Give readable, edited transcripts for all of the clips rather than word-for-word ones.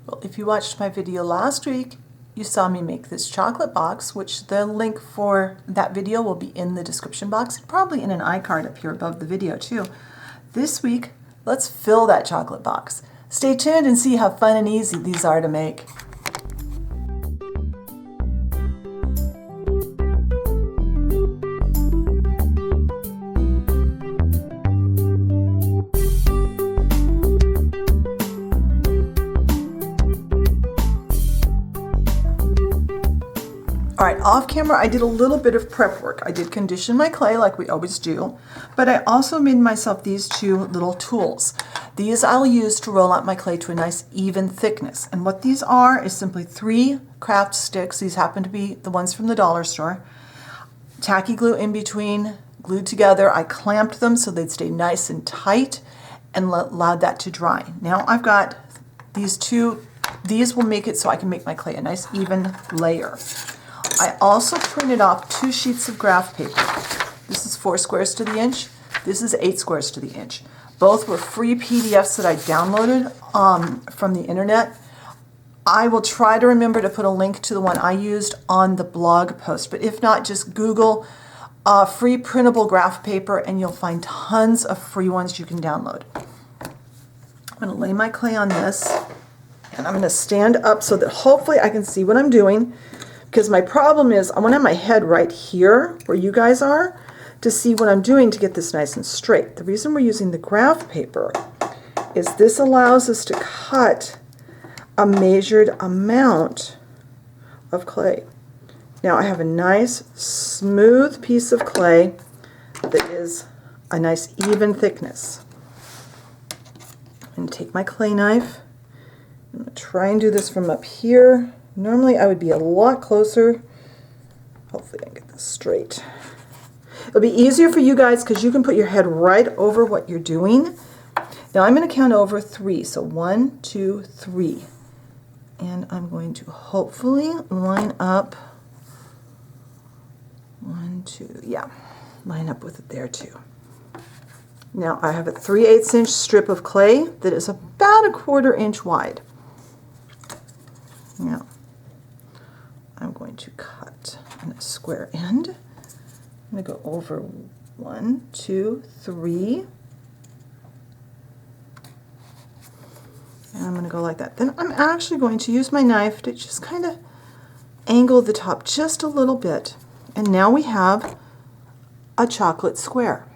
Well, if you watched my video last week, you saw me make this chocolate box, which the link for that video will be in the description box, and probably in an iCard up here above the video too. This week, let's fill that chocolate box. Stay tuned and see how fun and easy these are to make. All right, off camera, I did a little bit of prep work. I did condition my clay like we always do, but I also made myself these two little tools. These I'll use to roll out my clay to a nice even thickness. And what these are is simply 3 craft sticks. These happen to be the ones from the dollar store. Tacky glue in between, glued together. I clamped them so they'd stay nice and tight and allowed that to dry. Now I've got these two. These will make it so I can make my clay a nice even layer. I also printed off 2 sheets of graph paper. This is 4 squares to the inch. This is 8 squares to the inch. Both were free PDFs that I downloaded from the internet. I will try to remember to put a link to the one I used on the blog post, but if not, just Google free printable graph paper and you'll find tons of free ones you can download. I'm going to lay my clay on this and I'm going to stand up so that hopefully I can see what I'm doing. Because my problem is I want to have my head right here where you guys are to see what I'm doing to get this nice and straight. The reason we're using the graph paper is this allows us to cut a measured amount of clay. Now I have a nice smooth piece of clay that is a nice even thickness. I'm going to take my clay knife. I'm going to try and do this from up here. Normally I would be a lot closer. Hopefully I can get this straight. It'll be easier for you guys because you can put your head right over what you're doing. Now I'm going to count over 3. So 1, 2, 3. And I'm going to hopefully line up 1, 2, yeah, line up with it there too. Now I have a 3/8 inch strip of clay that is about a 1/4 inch wide. Now I'm going to cut on a square end. I'm going to go over 1, 2, 3. And I'm going to go like that. Then I'm actually going to use my knife to just kind of angle the top just a little bit. And now we have a chocolate square.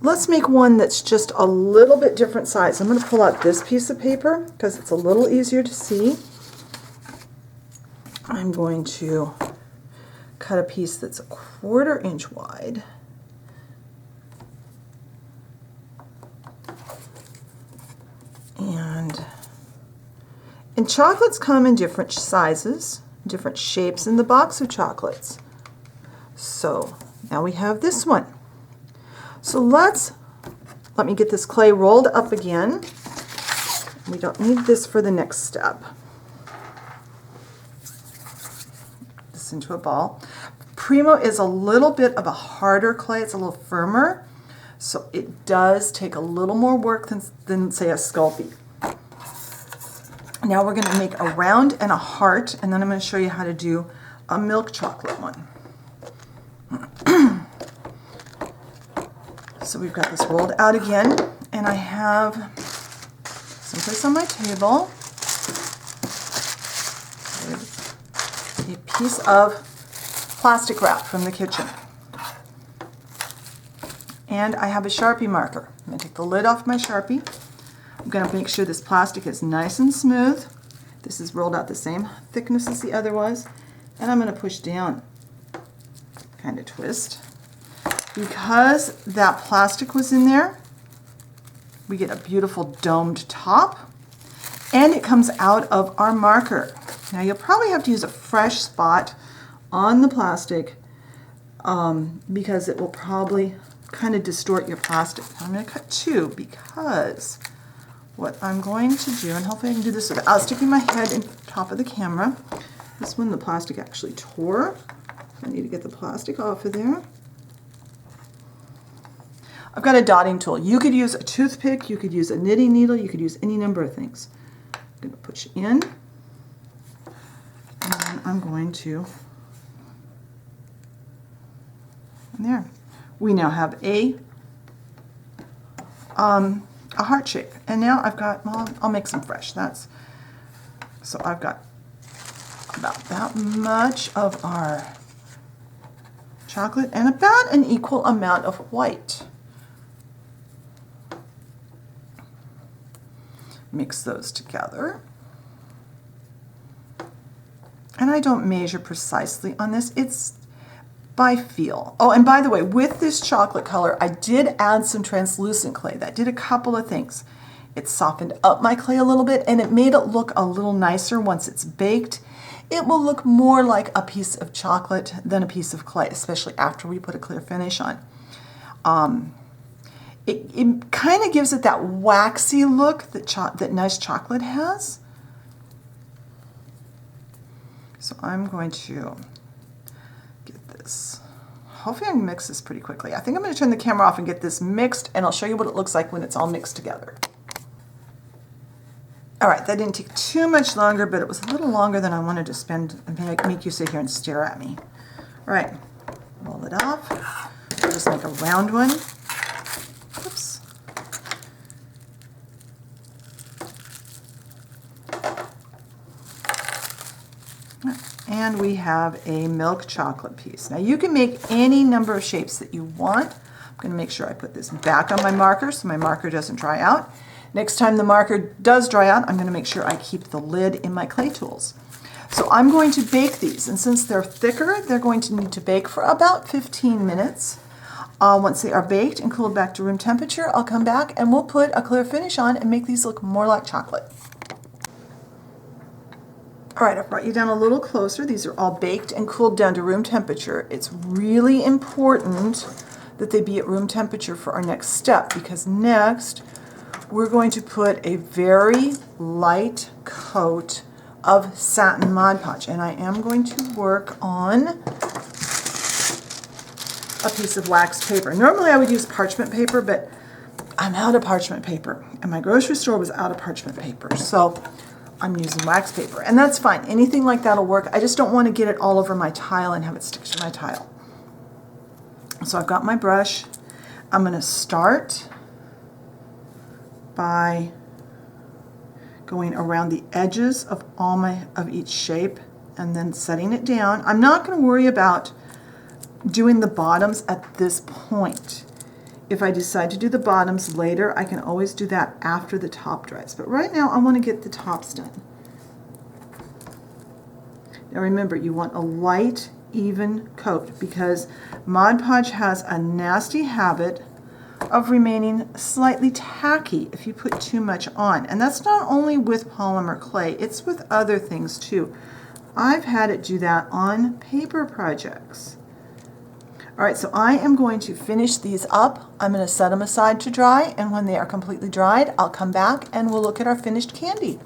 Let's make one that's just a little bit different size. I'm going to pull out this piece of paper because it's a little easier to see. I'm going to cut a piece that's a 1/4 inch wide. And chocolates come in different sizes, different shapes in the box of chocolates. So now we have this one. So let me get this clay rolled up again. We don't need this for the next step. This into a ball. Primo is a little bit of a harder clay. It's a little firmer. So it does take a little more work than say a Sculpey. Now we're going to make a round and a heart, and then I'm going to show you how to do a milk chocolate one. So we've got this rolled out again, and I have someplace on my table a piece of plastic wrap from the kitchen. And I have a Sharpie marker. I'm going to take the lid off my Sharpie. I'm going to make sure this plastic is nice and smooth. This is rolled out the same thickness as the other was. And I'm going to push down, kind of twist. Because that plastic was in there, we get a beautiful domed top. And it comes out of our marker. Now you'll probably have to use a fresh spot on the plastic because it will probably kind of distort your plastic. I'm going to cut 2 because what I'm going to do, and hopefully I can do this without sticking my head in top of the camera. This one the plastic actually tore. I need to get the plastic off of there. I've got a dotting tool. You could use a toothpick, you could use a knitting needle, you could use any number of things. going to push in, and then I'm going to, and there. We now have a heart shape. And now I've got, well, I'll make some fresh. So I've got about that much of our chocolate and about an equal amount of white. Mix those together. And I don't measure precisely on this. It's by feel. Oh, and by the way, with this chocolate color, I did add some translucent clay. That did a couple of things. It softened up my clay a little bit, and it made it look a little nicer once it's baked. It will look more like a piece of chocolate than a piece of clay, especially after we put a clear finish on. It kind of gives it that waxy look that nice chocolate has. So I'm going to get this. Hopefully I can mix this pretty quickly. I think I'm going to turn the camera off and get this mixed, and I'll show you what it looks like when it's all mixed together. All right, that didn't take too much longer, but it was a little longer than I wanted to spend and make you sit here and stare at me. All right, roll it off. We'll just make a round one. Oops. And we have a milk chocolate piece. Now you can make any number of shapes that you want. I'm going to make sure I put this back on my marker so my marker doesn't dry out. Next time the marker does dry out, I'm going to make sure I keep the lid in my clay tools. So I'm going to bake these, and since they're thicker, they're going to need to bake for about 15 minutes. Once they are baked and cooled back to room temperature, I'll come back and we'll put a clear finish on and make these look more like chocolate. All right, I've brought you down a little closer. These are all baked and cooled down to room temperature. It's really important that they be at room temperature for our next step, because next we're going to put a very light coat of satin Mod Podge, and I am going to work on a piece of waxed paper. Normally I would use parchment paper, but I'm out of parchment paper, and my grocery store was out of parchment paper, so I'm using wax paper, and that's fine. Anything like that'll work. I just don't want to get it all over my tile and have it stick to my tile. So I've got my brush. I'm going to start by going around the edges of each shape and then setting it down. I'm not going to worry about doing the bottoms at this point. If I decide to do the bottoms later, I can always do that after the top dries. But right now I want to get the tops done. Now remember, you want a light, even coat, because Mod Podge has a nasty habit of remaining slightly tacky if you put too much on. And that's not only with polymer clay, it's with other things too. I've had it do that on paper projects. All right, so I am going to finish these up. I'm going to set them aside to dry, and when they are completely dried, I'll come back and we'll look at our finished candy.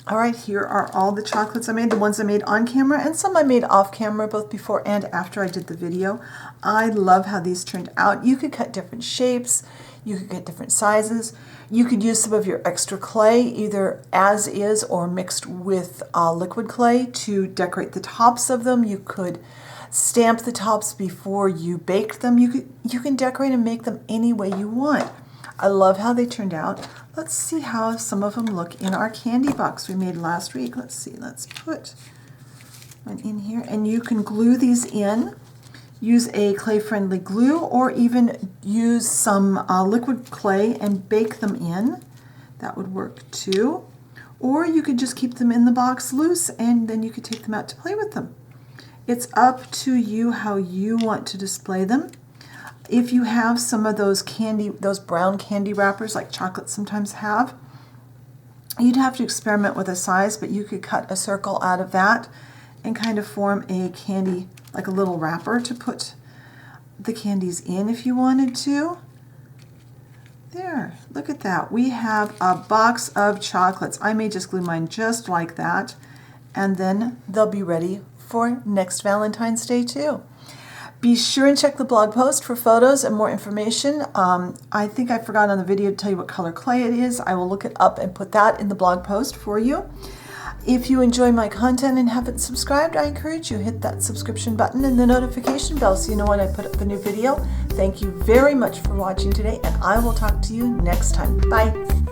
All right, here are all the chocolates I made, the ones I made on camera and some I made off camera, both before and after I did the video. I love how these turned out. You could cut different shapes, you could get different sizes. You could use some of your extra clay, either as is or mixed with liquid clay, to decorate the tops of them. You could stamp the tops before you baked them. You can decorate and make them any way you want. I love how they turned out. Let's see how some of them look in our candy box we made last week. Let's see, let's put one in here. And you can glue these in. Use a clay-friendly glue, or even use some liquid clay and bake them in. That would work too. Or you could just keep them in the box loose, and then you could take them out to play with them. It's up to you how you want to display them. If you have some of those brown candy wrappers like chocolate sometimes have, you'd have to experiment with a size, but you could cut a circle out of that and kind of form a candy, like a little wrapper to put the candies in if you wanted to. There, look at that. We have a box of chocolates. I may just glue mine just like that, and then they'll be ready for next Valentine's Day too. Be sure and check the blog post for photos and more information. I think I forgot on the video to tell you what color clay it is. I will look it up and put that in the blog post for you. If you enjoy my content and haven't subscribed, I encourage you to hit that subscription button and the notification bell so you know when I put up a new video. Thank you very much for watching today, and I will talk to you next time. Bye.